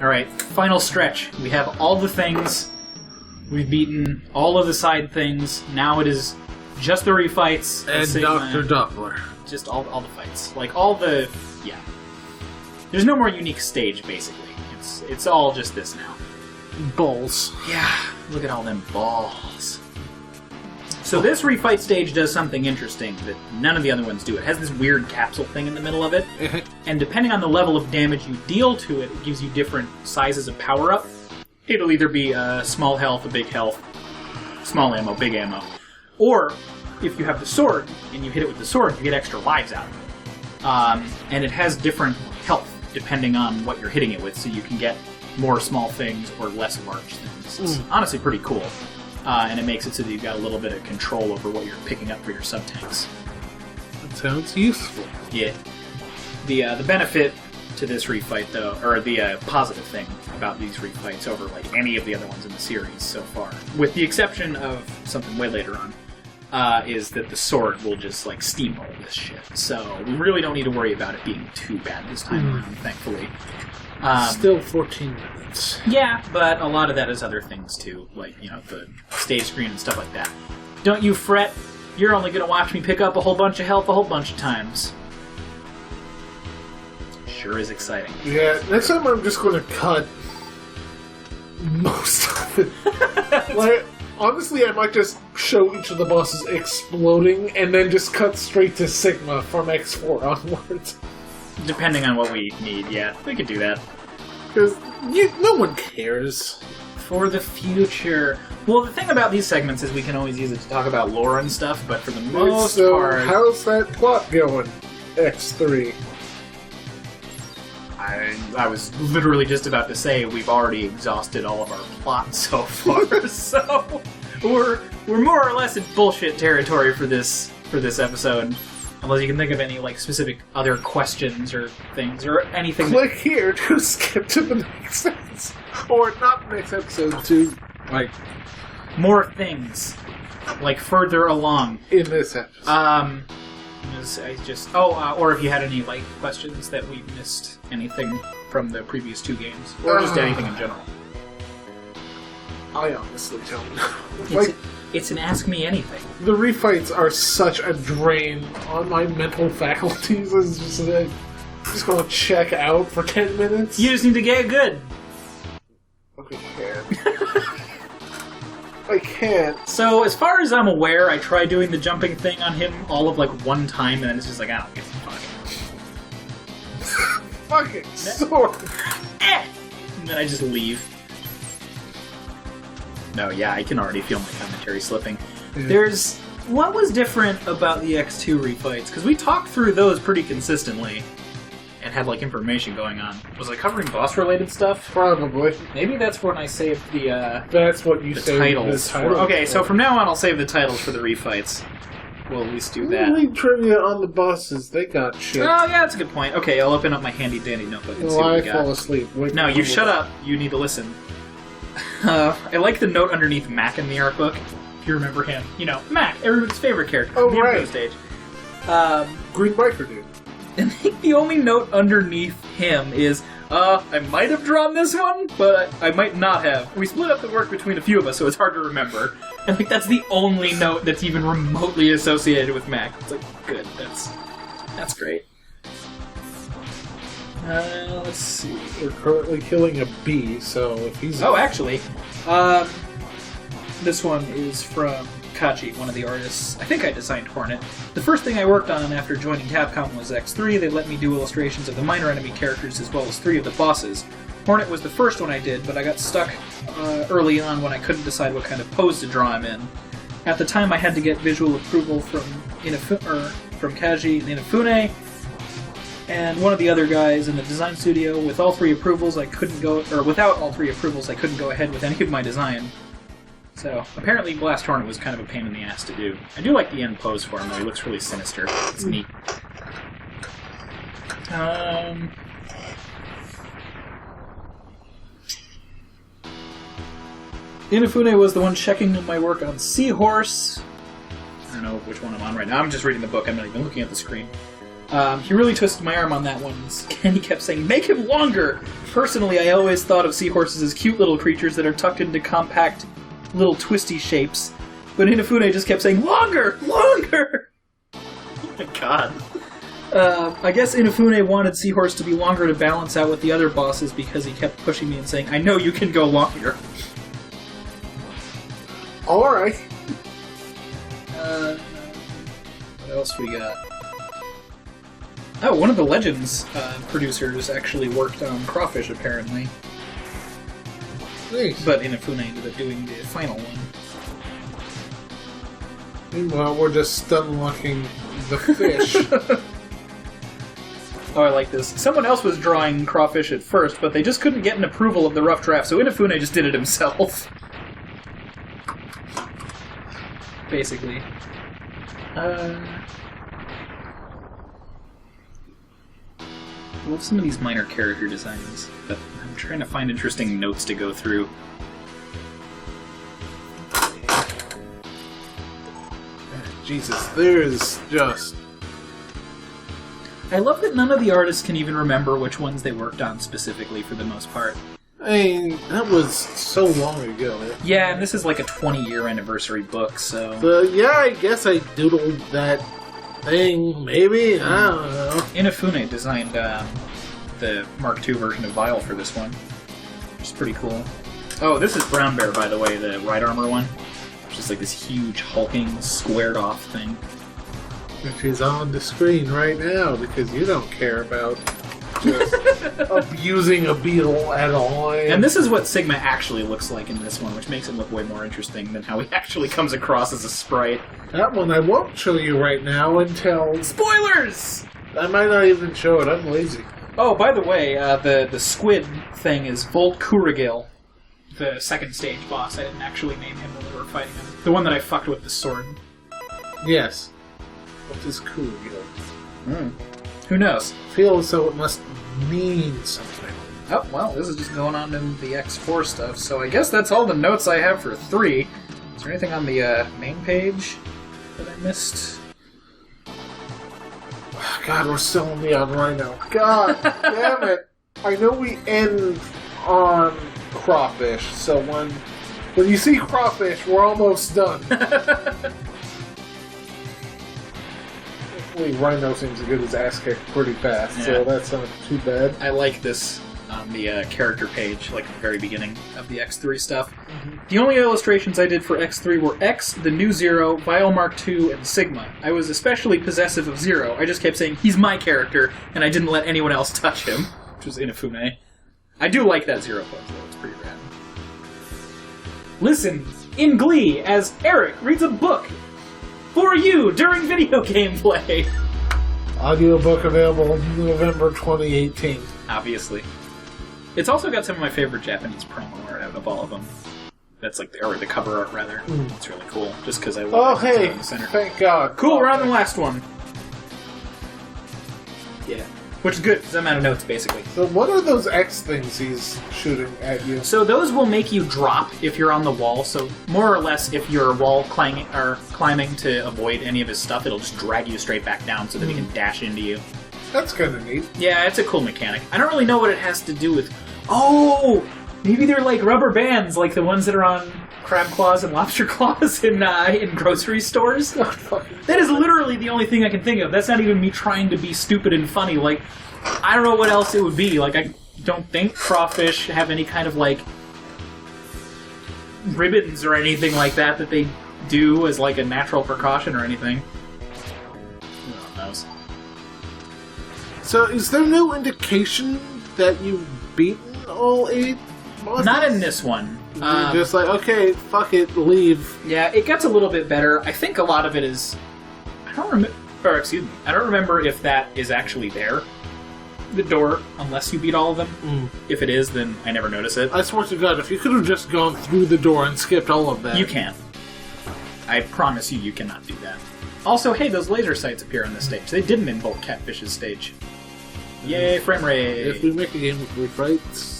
Alright, final stretch. We have all the things. We've beaten all of the side things. Now it is just the refights. And Dr. Doppler. Just all the fights. Like, all the... Yeah. There's no more unique stage, basically. It's all just this now. Balls. Yeah, look at all them balls. So this refight stage does something interesting that none of the other ones do. It has this weird capsule thing in the middle of it, and depending on the level of damage you deal to it, it gives you different sizes of power-up. It'll either be small health, a big health, small ammo, big ammo. Or, if you have the sword, and you hit it with the sword, you get extra lives out of it. And it has different health, depending on what you're hitting it with, so you can get more small things or less large things. It's honestly pretty cool. And it makes it so that you've got a little bit of control over what you're picking up for your sub-tanks. That sounds useful. Yeah. The benefit to this refight, though, or the positive thing about these refights over like any of the other ones in the series so far, with the exception of something way later on, is that the sword will just like steamroll this shit. So we really don't need to worry about it being too bad this time around, thankfully. Still 14 minutes. Yeah, but a lot of that is other things too, like, you know, the stage screen and stuff like that. Don't you fret, you're only going to watch me pick up a whole bunch of health a whole bunch of times. Sure is exciting. Yeah, next time I'm just going to cut most of it. Like, honestly, I might just show each of the bosses exploding and then just cut straight to Sigma from X4 onwards. Depending on what we need, yeah, we could do that. Because no one cares. For the future. Well, the thing about these segments is we can always use it to talk about lore and stuff, but for the most part... how's that plot going, X3? I was literally just about to say we've already exhausted all of our plot so far, so we're more or less in bullshit territory for this episode. Unless you can think of any like specific other questions or things or anything. Click here to skip to the next episode. Or not the next episode, to like more things. Like further along. In this episode. Or if you had any like questions that we missed, anything from the previous two games. Or just anything in general. I honestly don't know. It's an Ask Me Anything. The refights are such a drain on my mental faculties. It's just like, I'm just going to check out for 10 minutes. You just need to get good. Okay, I can't. So, as far as I'm aware, I tried doing the jumping thing on him all of like one time, and then it's just like, I don't get fucking. Fucking sword. And then I just leave. No, yeah, I can already feel my commentary slipping. Yeah. What was different about the X2 refights? Because we talked through those pretty consistently and had like information going on. Was I covering boss-related stuff? Probably. Maybe that's when I saved the that's what you saved titles. The title okay, so from now on I'll save the titles for the refights. We'll at least do that. Read trivia on the bosses. They got shit. Oh, yeah, that's a good point. Okay, I'll open up my handy-dandy notebook and see what we got. I fall asleep. No, you shut up. You need to listen. I like the note underneath Mac in the art book. If you remember him. You know, Mac, everyone's favorite character. Oh, right. Stage. Green biker dude. And I think the only note underneath him is, I might have drawn this one, but I might not have. We split up the work between a few of us, so it's hard to remember. And I think that's the only note that's even remotely associated with Mac. It's like, good, that's great. Let's see. We're currently killing a bee, so if he's... Oh, actually. This one is from Kachi, one of the artists. I think I designed Hornet. The first thing I worked on after joining Capcom was X3. They let me do illustrations of the minor enemy characters as well as 3 of the bosses. Hornet was the first one I did, but I got stuck early on when I couldn't decide what kind of pose to draw him in. At the time, I had to get visual approval from Kaji and Inafune, and one of the other guys in the design studio. With all 3 approvals, without all 3 approvals, I couldn't go ahead with any of my design. So, apparently Blast Hornet was kind of a pain in the ass to do. I do like the end pose for him, though. He looks really sinister. It's neat. Inafune was the one checking my work on Seahorse. I don't know which one I'm on right now. I'm just reading the book. I'm not even looking at the screen. He really twisted my arm on that one, and he kept saying, "Make him longer!" Personally, I always thought of seahorses as cute little creatures that are tucked into compact, little twisty shapes. But Inafune just kept saying, longer! Longer! Oh my god. I guess Inafune wanted Seahorse to be longer to balance out with the other bosses because he kept pushing me and saying, I know you can go longer. Alright. What else we got? Oh, one of the Legends producers actually worked on Crawfish, apparently. Nice. But Inafune ended up doing the final one. Meanwhile, we're just unlocking the fish. Oh, I like this. Someone else was drawing Crawfish at first, but they just couldn't get an approval of the rough draft, so Inafune just did it himself. Basically. I love some of these minor character designs, but I'm trying to find interesting notes to go through. Jesus, there's just... I love that none of the artists can even remember which ones they worked on specifically for the most part. I mean, that was so long ago. Yeah, and this is like a 20-year anniversary book, so... But yeah, I guess I doodled that thing, maybe? I don't know. Inafune designed the Mark II version of Vile for this one, which is pretty cool. Oh, this is Brown Bear, by the way, the Ride Armor one. It's just like this huge, hulking, squared-off thing. Which is on the screen right now, because you don't care about just abusing a beetle at all. And this is what Sigma actually looks like in this one, which makes him look way more interesting than how he actually comes across as a sprite. That one I won't show you right now until... Spoilers! I might not even show it, I'm lazy. Oh, by the way, the squid thing is Volt Kuragil, the second stage boss. I didn't actually name him when we were fighting him. The one that I fucked with the sword. Yes. What is Kuragil? Who knows? Feels so it must mean something. Oh, well, this is just going on in the X4 stuff, so I guess that's all the notes I have for 3. Is there anything on the main page that I missed? God, we're still on the on Rhino. God damn it! I know we end on Crawfish, so when you see Crawfish, we're almost done. Hopefully Rhino seems to get his ass kicked pretty fast, so that's not too bad. I like this on the character page, like at the very beginning of the X3 stuff. Mm-hmm. The only illustrations I did for X3 were X, the new Zero, Vile Mark II, and Sigma. I was especially possessive of Zero. I just kept saying, he's my character, and I didn't let anyone else touch him, which was Inafune. I do like that Zero pose, though. It's pretty rad. Listen in glee as Eric reads a book for you during video gameplay. Audiobook available November 2018. Obviously. It's also got some of my favorite Japanese promo art out of all of them. That's like the cover art, rather. It's really cool, just because I love it. Oh, hey, in the center. thank God. Cool, we're on the last one. Yeah. Which is good, because I'm out of notes, basically. So what are those X things he's shooting at you? So those will make you drop if you're on the wall. So more or less, if you're wall climbing to avoid any of his stuff, it'll just drag you straight back down so that he can dash into you. That's kind of neat. Yeah, it's a cool mechanic. I don't really know what it has to do with... Oh! Maybe they're like rubber bands, like the ones that are on crab claws and lobster claws in grocery stores. That is literally the only thing I can think of. That's not even me trying to be stupid and funny. Like, I don't know what else it would be. Like, I don't think crawfish have any kind of, like, ribbons or anything like that they do as, like, a natural precaution or anything. Who knows? So, is there no indication that you've beaten all 8 bosses? Not in this one. You're just like, okay, fuck it, leave. Yeah, it gets a little bit better. I think a lot of it is... I don't remember if that is actually there. The door, unless you beat all of them. If it is, then I never notice it. I swear to God, if you could have just gone through the door and skipped all of that. You can. I promise you cannot do that. Also, hey, those laser sights appear on this stage. They didn't in Bolt Catfish's stage. Yay, frame rate! If we make a game with Refights,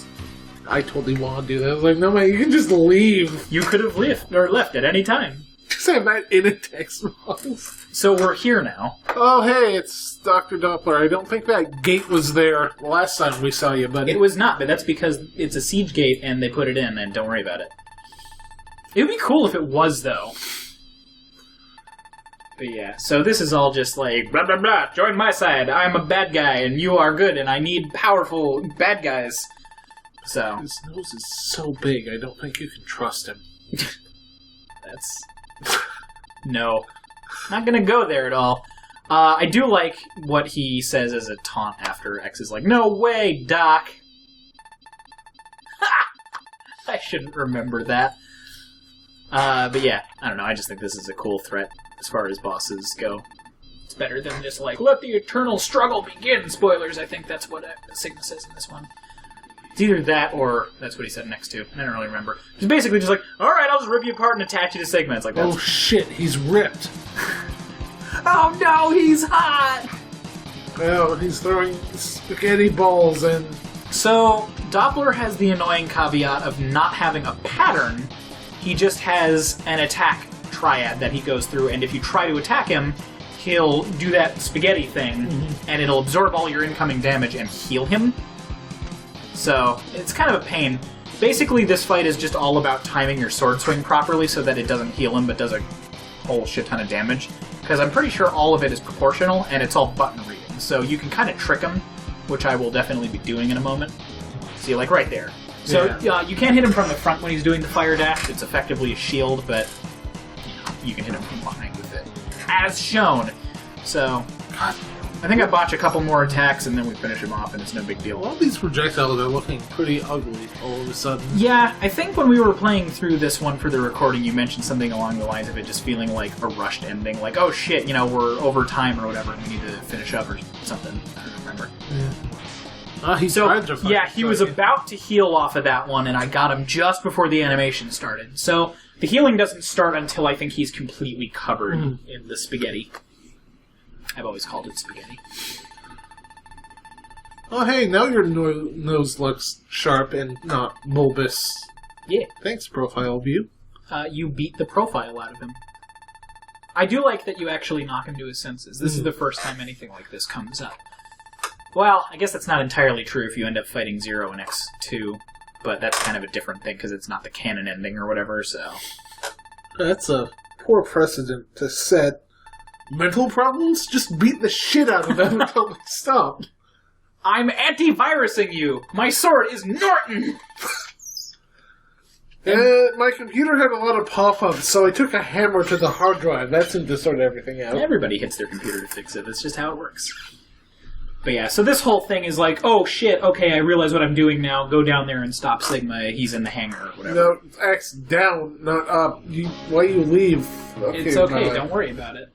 I totally want to do that. I was like, no man, you can just leave. You could have left at any time. say that in a text box. So we're here now. Oh, hey, it's Dr. Doppler. I don't think that gate was there the last time we saw you, buddy. It was not, but that's because it's a siege gate and they put it in, and don't worry about it. It would be cool if it was, though. But yeah, so this is all just like, blah, blah, blah, join my side, I'm a bad guy, and you are good, and I need powerful bad guys. So... His nose is so big, I don't think you can trust him. That's... No. Not gonna go there at all. I do like what he says as a taunt after X is like, no way, Doc! I shouldn't remember that. But yeah, I don't know, I just think this is a cool threat as far as bosses go. It's better than just like, let the eternal struggle begin, spoilers. I think that's what Sigma says in this one. It's either that or that's what he said next to. I don't really remember. He's basically just like, alright, I'll just rip you apart and attach you to Sigma. It's like, that's... Oh shit, he's ripped. Oh no, he's hot! Well, he's throwing spaghetti balls and... So, Doppler has the annoying caveat of not having a pattern. He just has an attack triad that he goes through, and if you try to attack him, he'll do that spaghetti thing, and it'll absorb all your incoming damage and heal him. So, it's kind of a pain. Basically, this fight is just all about timing your sword swing properly so that it doesn't heal him, but does a whole shit ton of damage. Because I'm pretty sure all of it is proportional, and it's all button reading. So you can kind of trick him, which I will definitely be doing in a moment. See, like right there. So you can't hit him from the front when he's doing the fire dash. It's effectively a shield, but you can hit him from behind with it. As shown. So, I think I botch a couple more attacks, and then we finish him off, and it's no big deal. All these projectiles are looking pretty ugly all of a sudden. Yeah, I think when we were playing through this one for the recording, you mentioned something along the lines of it just feeling like a rushed ending. Like, oh shit, we're over time or whatever, and we need to finish up or something. I don't remember. Yeah. He tried to fight. Yeah, he was about to heal off of that one, and I got him just before the animation started. So, the healing doesn't start until I think he's completely covered in the spaghetti. I've always called it spaghetti. Oh, hey, now your nose looks sharp and not bulbous. Yeah. Thanks, profile view. You beat the profile out of him. I do like that you actually knock him to his senses. This is the first time anything like this comes up. Well, I guess that's not entirely true if you end up fighting Zero in X2, but that's kind of a different thing because it's not the canon ending or whatever, so... That's a poor precedent to set. Mental problems? Just beat the shit out of them until they stop. I'm antivirusing you! My sword is Norton! My computer had a lot of pop-ups, so I took a hammer to the hard drive. That seemed to sort everything out. Everybody hits their computer to fix it. That's just how it works. But yeah, so this whole thing is like, oh shit, okay, I realize what I'm doing now. Go down there and stop Sigma. He's in the hangar or whatever. No, X down, not up. Why you leave? Okay, it's okay, don't worry about it.